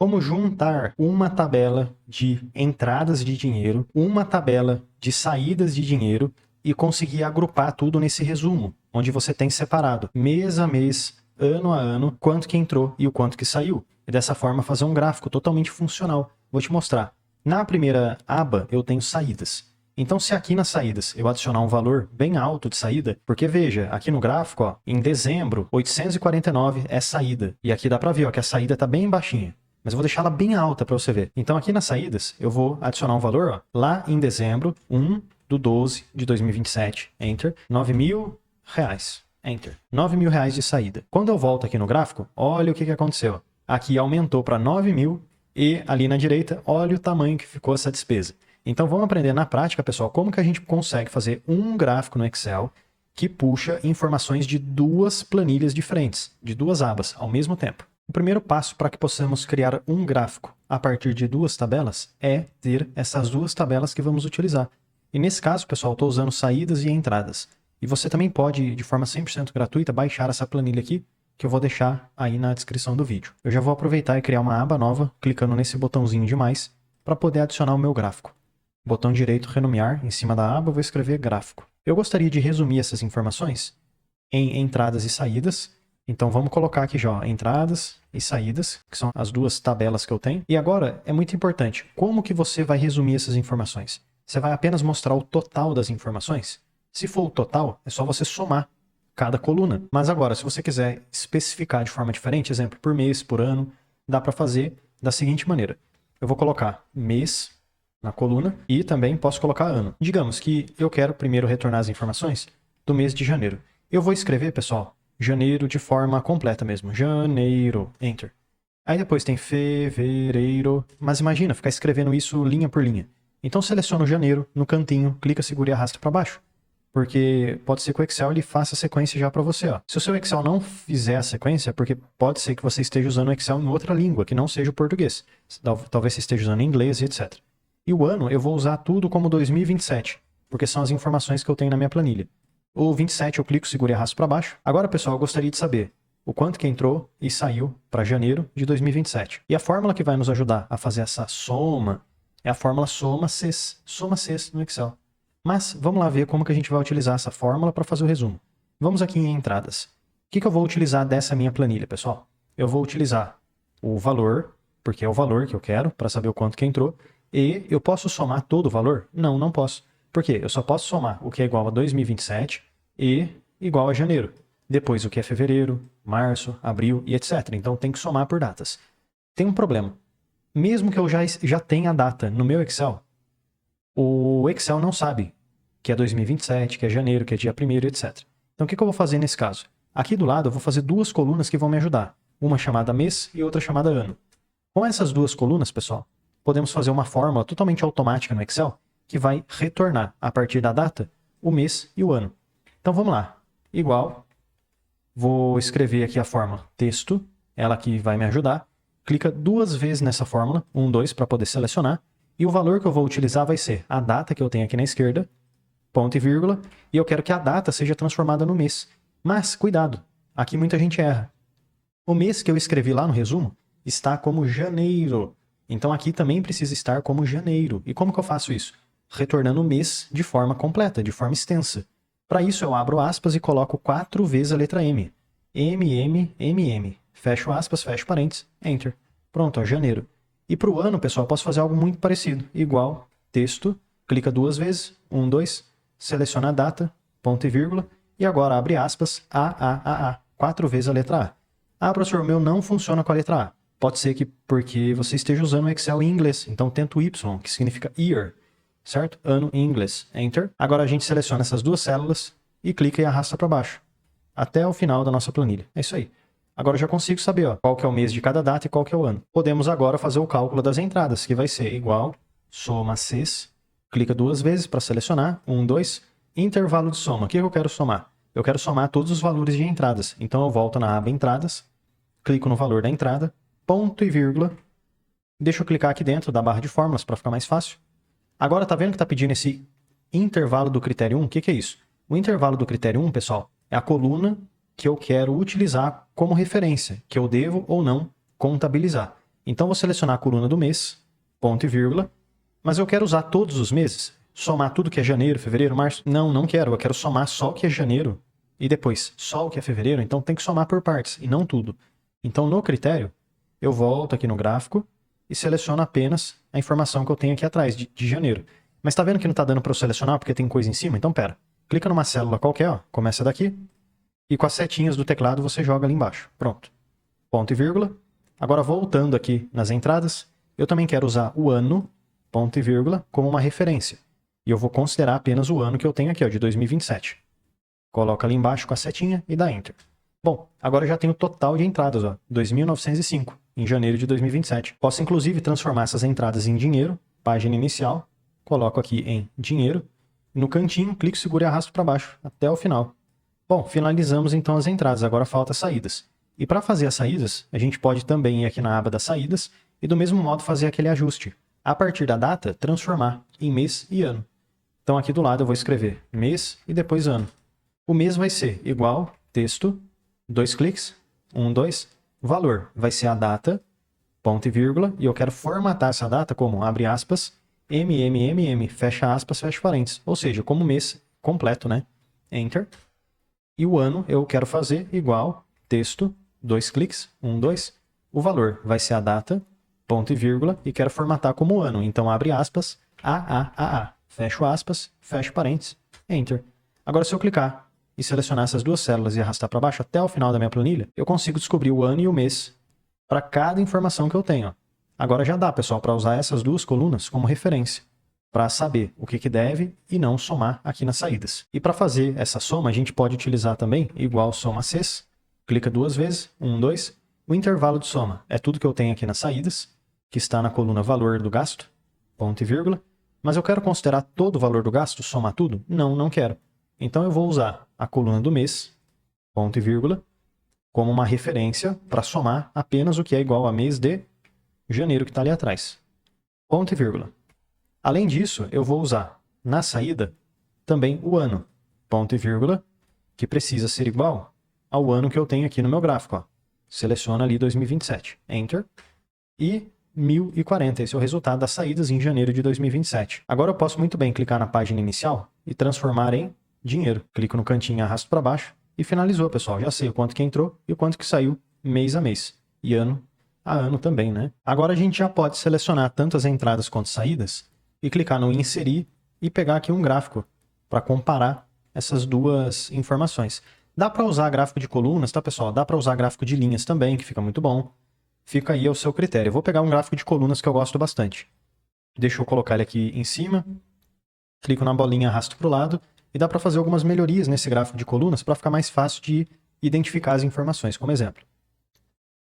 como juntar uma tabela de entradas de dinheiro, uma tabela de saídas de dinheiro e conseguir agrupar tudo nesse resumo, onde você tem separado mês a mês, ano a ano, quanto que entrou e o quanto que saiu. E dessa forma fazer um gráfico totalmente funcional. Vou te mostrar. Na primeira aba eu tenho saídas. Então, se aqui nas saídas eu adicionar um valor bem alto de saída, porque veja, aqui no gráfico, ó, em dezembro, 849 é saída. E aqui dá para ver ó, que a saída está bem baixinha. Mas eu vou deixar ela bem alta para você ver. Então, aqui nas saídas, eu vou adicionar um valor ó, lá em dezembro, 1/12 de 2027, Enter, R$9.000, Enter. R$9.000 de saída. Quando eu volto aqui no gráfico, olha o que aconteceu. Aqui aumentou para 9.000 e ali na direita, olha o tamanho que ficou essa despesa. Então vamos aprender na prática, pessoal, como que a gente consegue fazer um gráfico no Excel que puxa informações de duas planilhas diferentes, de duas abas ao mesmo tempo. O primeiro passo para que possamos criar um gráfico a partir de duas tabelas é ter essas duas tabelas que vamos utilizar. E nesse caso, pessoal, estou usando saídas e entradas. E você também pode, de forma 100% gratuita, baixar essa planilha aqui, que eu vou deixar aí na descrição do vídeo. Eu já vou aproveitar e criar uma aba nova, clicando nesse botãozinho de mais, para poder adicionar o meu gráfico. Botão direito, renomear, em cima da aba eu vou escrever gráfico. Eu gostaria de resumir essas informações em entradas e saídas. Então vamos colocar aqui já ó, entradas e saídas, que são as duas tabelas que eu tenho. E agora é muito importante, como que você vai resumir essas informações? Você vai apenas mostrar o total das informações? Se for o total, é só você somar cada coluna. Mas agora, se você quiser especificar de forma diferente, exemplo, por mês, por ano, dá para fazer da seguinte maneira. Eu vou colocar mês na coluna e também posso colocar ano. Digamos que eu quero primeiro retornar as informações do mês de janeiro. Eu vou escrever, pessoal, janeiro de forma completa mesmo. Janeiro, Enter. Aí depois tem fevereiro. Mas imagina, ficar escrevendo isso linha por linha. Então seleciona o janeiro no cantinho, clica, segura e arrasta para baixo. Porque pode ser que o Excel ele faça a sequência já para você. Ó. Se o seu Excel não fizer a sequência, é porque pode ser que você esteja usando o Excel em outra língua, que não seja o português. Talvez você esteja usando inglês e etc. E o ano eu vou usar tudo como 2027, porque são as informações que eu tenho na minha planilha. O 27 eu clico, seguro e arrasto para baixo. Agora, pessoal, eu gostaria de saber o quanto que entrou e saiu para janeiro de 2027. E a fórmula que vai nos ajudar a fazer essa soma é a fórmula soma-ces no Excel. Mas vamos lá ver como que a gente vai utilizar essa fórmula para fazer o resumo. Vamos aqui em entradas. O que eu vou utilizar dessa minha planilha, pessoal? Eu vou utilizar o valor, porque é o valor que eu quero, para saber o quanto que entrou. E eu posso somar todo o valor? Não, não posso. Por quê? Eu só posso somar o que é igual a 2027 e igual a janeiro. Depois o que é fevereiro, março, abril e etc. Então tem que somar por datas. Tem um problema. Mesmo que eu já tenha a data no meu Excel, o Excel não sabe que é 2027, que é janeiro, que é dia 1º, etc. Então o que eu vou fazer nesse caso? Aqui do lado eu vou fazer duas colunas que vão me ajudar. Uma chamada mês e outra chamada ano. Com essas duas colunas, pessoal, podemos fazer uma fórmula totalmente automática no Excel que vai retornar, a partir da data, o mês e o ano. Então vamos lá. Igual, vou escrever aqui a fórmula texto, ela que vai me ajudar. Clica duas vezes nessa fórmula, 1, 2, para poder selecionar. E o valor que eu vou utilizar vai ser a data que eu tenho aqui na esquerda, ponto e vírgula, e eu quero que a data seja transformada no mês. Mas, cuidado, aqui muita gente erra. O mês que eu escrevi lá no resumo está como janeiro. Então aqui também precisa estar como janeiro. E como que eu faço isso? Retornando o mês de forma completa, de forma extensa. Para isso eu abro aspas e coloco 4 vezes a letra M. M. Fecho aspas, fecho parênteses, Enter. Pronto, ó, janeiro. E para o ano, pessoal, eu posso fazer algo muito parecido. Igual, texto, clica duas vezes, 1, 2, seleciona a data, ponto e vírgula, e agora abre aspas, A. 4 vezes a letra A. Ah, professor, o meu não funciona com a letra A. Pode ser que porque você esteja usando o Excel em inglês. Então tenta o Y, que significa year, certo? Ano em inglês. Enter. Agora a gente seleciona essas duas células e clica e arrasta para baixo, até o final da nossa planilha. É isso aí. Agora eu já consigo saber ó, qual que é o mês de cada data e qual que é o ano. Podemos agora fazer o cálculo das entradas, que vai ser igual, soma-ces, clica duas vezes para selecionar, 1, 2, intervalo de soma. O que eu quero somar? Eu quero somar todos os valores de entradas. Então eu volto na aba entradas, clico no valor da entrada, ponto e vírgula, deixa eu clicar aqui dentro da barra de fórmulas para ficar mais fácil. Agora tá vendo que está pedindo esse intervalo do critério 1? O que é isso? O intervalo do critério 1, pessoal, é a coluna que eu quero utilizar como referência, que eu devo ou não contabilizar. Então, vou selecionar a coluna do mês, ponto e vírgula, mas eu quero usar todos os meses? Somar tudo que é janeiro, fevereiro, março? Não, não quero. Eu quero somar só o que é janeiro e depois só o que é fevereiro. Então, tem que somar por partes e não tudo. Então, no critério, eu volto aqui no gráfico e seleciono apenas a informação que eu tenho aqui atrás, de janeiro. Mas tá vendo que não tá dando para eu selecionar porque tem coisa em cima? Então, pera. Clica numa célula qualquer, ó, começa daqui, e com as setinhas do teclado você joga ali embaixo. Pronto. Ponto e vírgula. Agora, voltando aqui nas entradas, eu também quero usar o ano, ponto e vírgula, como uma referência. E eu vou considerar apenas o ano que eu tenho aqui, ó, de 2027. Coloca ali embaixo com a setinha e dá Enter. Bom, agora eu já tenho o total de entradas, ó, 2.905, em janeiro de 2027. Posso, inclusive, transformar essas entradas em dinheiro, página inicial, coloco aqui em dinheiro, no cantinho, clico, seguro e arrasto para baixo, até o final. Bom, finalizamos então as entradas, agora falta as saídas. E para fazer as saídas, a gente pode também ir aqui na aba das saídas e do mesmo modo fazer aquele ajuste. A partir da data, transformar em mês e ano. Então aqui do lado eu vou escrever mês e depois ano. O mês vai ser igual, texto, 2 cliques, 1, 2, valor vai ser a data, ponto e vírgula, e eu quero formatar essa data como, abre aspas, MMMM, fecha aspas, fecha parênteses. Ou seja, como mês completo, né? Enter. E o ano eu quero fazer igual, texto, 2 cliques, 1, 2. O valor vai ser a data, ponto e vírgula, e quero formatar como ano. Então, abre aspas, AAAA, fecho aspas, fecho parênteses, Enter. Agora, se eu clicar e selecionar essas duas células e arrastar para baixo até o final da minha planilha, eu consigo descobrir o ano e o mês para cada informação que eu tenho. Agora já dá, pessoal, para usar essas duas colunas como referência, para saber o que deve e não somar aqui nas saídas. E para fazer essa soma, a gente pode utilizar também igual soma Cs, clica 2 vezes, 1, 2, o intervalo de soma é tudo que eu tenho aqui nas saídas, que está na coluna valor do gasto, ponto e vírgula, mas eu quero considerar todo o valor do gasto, somar tudo? Não, não quero. Então eu vou usar a coluna do mês, ponto e vírgula, como uma referência para somar apenas o que é igual a mês de janeiro que está ali atrás. Ponto e vírgula. Além disso, eu vou usar na saída também o ano, ponto e vírgula, que precisa ser igual ao ano que eu tenho aqui no meu gráfico. Ó. Seleciona ali 2027, Enter, e 1040, esse é o resultado das saídas em janeiro de 2027. Agora eu posso muito bem clicar na página inicial e transformar em dinheiro. Clico no cantinho, arrasto para baixo e finalizou, pessoal. Já sei o quanto que entrou e o quanto que saiu mês a mês e ano a ano também, né? Agora a gente já pode selecionar tanto as entradas quanto saídas e clicar no inserir e pegar aqui um gráfico para comparar essas duas informações. Dá para usar gráfico de colunas, tá, pessoal? Dá para usar gráfico de linhas também, que fica muito bom. Fica aí ao seu critério. Eu vou pegar um gráfico de colunas que eu gosto bastante. Deixa eu colocar ele aqui em cima. Clico na bolinha, arrasto para o lado. E dá para fazer algumas melhorias nesse gráfico de colunas para ficar mais fácil de identificar as informações. Como exemplo,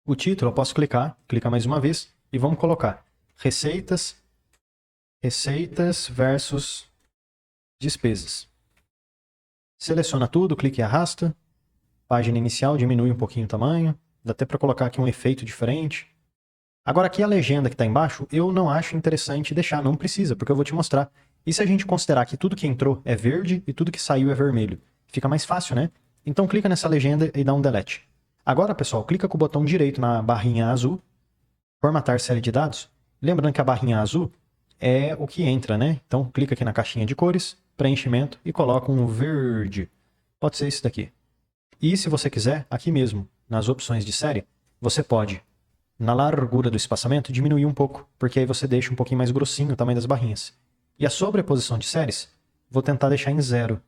o título eu posso clicar mais uma vez e vamos colocar receitas versus despesas. Seleciona tudo, clique e arrasta. Página inicial, diminui um pouquinho o tamanho. Dá até para colocar aqui um efeito diferente. Agora aqui a legenda que está embaixo, eu não acho interessante deixar, não precisa, porque eu vou te mostrar. E se a gente considerar que tudo que entrou é verde e tudo que saiu é vermelho? Fica mais fácil, né? Então clica nessa legenda e dá um delete. Agora, pessoal, clica com o botão direito na barrinha azul, formatar série de dados. Lembrando que a barrinha azul é o que entra, né? Então clica aqui na caixinha de cores, preenchimento e coloca um verde. Pode ser esse daqui. E se você quiser, aqui mesmo, nas opções de série, você pode, na largura do espaçamento, diminuir um pouco, porque aí você deixa um pouquinho mais grossinho o tamanho das barrinhas. E a sobreposição de séries, vou tentar deixar em 0. O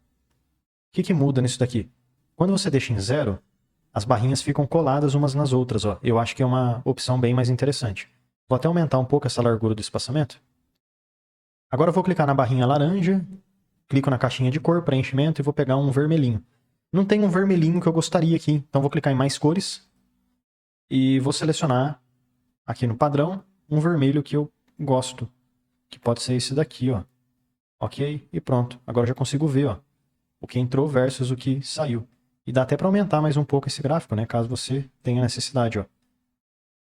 que muda nisso daqui? Quando você deixa em 0, as barrinhas ficam coladas umas nas outras. Ó. Eu acho que é uma opção bem mais interessante. Vou até aumentar um pouco essa largura do espaçamento. Agora eu vou clicar na barrinha laranja, clico na caixinha de cor, preenchimento, e vou pegar um vermelhinho. Não tem um vermelhinho que eu gostaria aqui, então vou clicar em mais cores e vou selecionar aqui no padrão um vermelho que eu gosto, que pode ser esse daqui, ó. Ok? E pronto. Agora eu já consigo ver, ó, o que entrou versus o que saiu. E dá até para aumentar mais um pouco esse gráfico, né, caso você tenha necessidade, ó.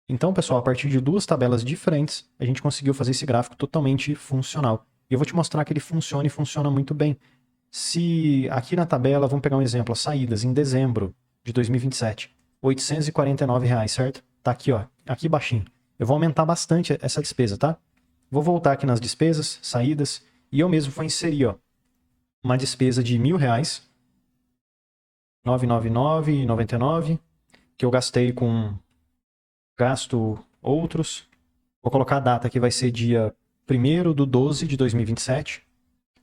Então, pessoal, a partir de duas tabelas diferentes, a gente conseguiu fazer esse gráfico totalmente funcional. E eu vou te mostrar que ele funciona e funciona muito bem. Se aqui na tabela, vamos pegar um exemplo, as saídas em dezembro de 2027, R$ 849, certo? Tá aqui, ó, aqui baixinho. eu vou aumentar bastante essa despesa, tá? Vou voltar aqui nas despesas, saídas, e eu mesmo vou inserir, ó, uma despesa de R$1.000, 999,99, que eu gastei com gasto outros. Vou colocar a data que vai ser dia 1º de 12 de 2027.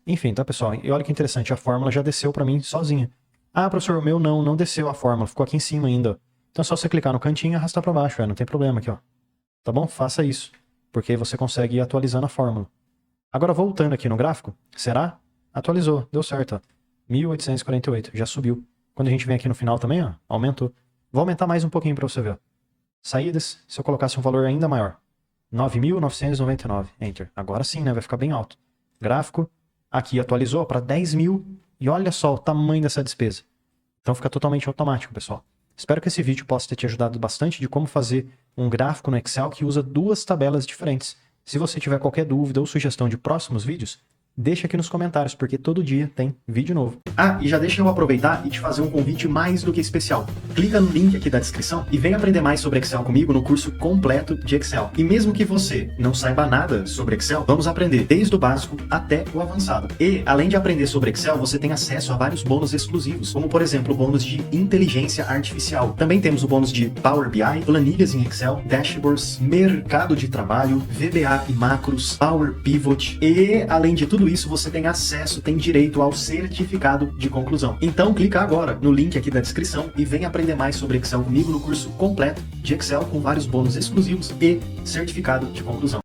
Enfim, tá, pessoal? E olha que interessante, a fórmula já desceu para mim sozinha. Ah, professor, o meu não desceu a fórmula, ficou aqui em cima ainda. Então é só você clicar no cantinho e arrastar para baixo, não tem problema aqui, ó. Tá bom? Faça isso, porque aí você consegue ir atualizando a fórmula. Agora, voltando aqui no gráfico, será? Atualizou, deu certo, ó. 1.848, já subiu. Quando a gente vem aqui no final também, ó, aumentou. Vou aumentar mais um pouquinho para você ver, ó. Saídas, se eu colocasse um valor ainda maior. 9.999, Enter. Agora sim, né? Vai ficar bem alto. Gráfico, aqui atualizou para 10.000 e olha só o tamanho dessa despesa. Então fica totalmente automático, pessoal. Espero que esse vídeo possa ter te ajudado bastante de como fazer um gráfico no Excel que usa duas tabelas diferentes. Se você tiver qualquer dúvida ou sugestão de próximos vídeos, deixa aqui nos comentários, porque todo dia tem vídeo novo. Ah, e já deixa eu aproveitar e te fazer um convite mais do que especial. Clica no link aqui da descrição e vem aprender mais sobre Excel comigo no curso completo de Excel. E mesmo que você não saiba nada sobre Excel, vamos aprender desde o básico até o avançado. E, além de aprender sobre Excel, você tem acesso a vários bônus exclusivos, como por exemplo o bônus de inteligência artificial. Também temos o bônus de Power BI, planilhas em Excel, dashboards, mercado de trabalho, VBA e macros, Power Pivot e, além de tudo isso, você tem acesso, tem direito ao certificado de conclusão. Então clica agora no link aqui da descrição e vem aprender mais sobre Excel comigo no curso completo de Excel com vários bônus exclusivos e certificado de conclusão.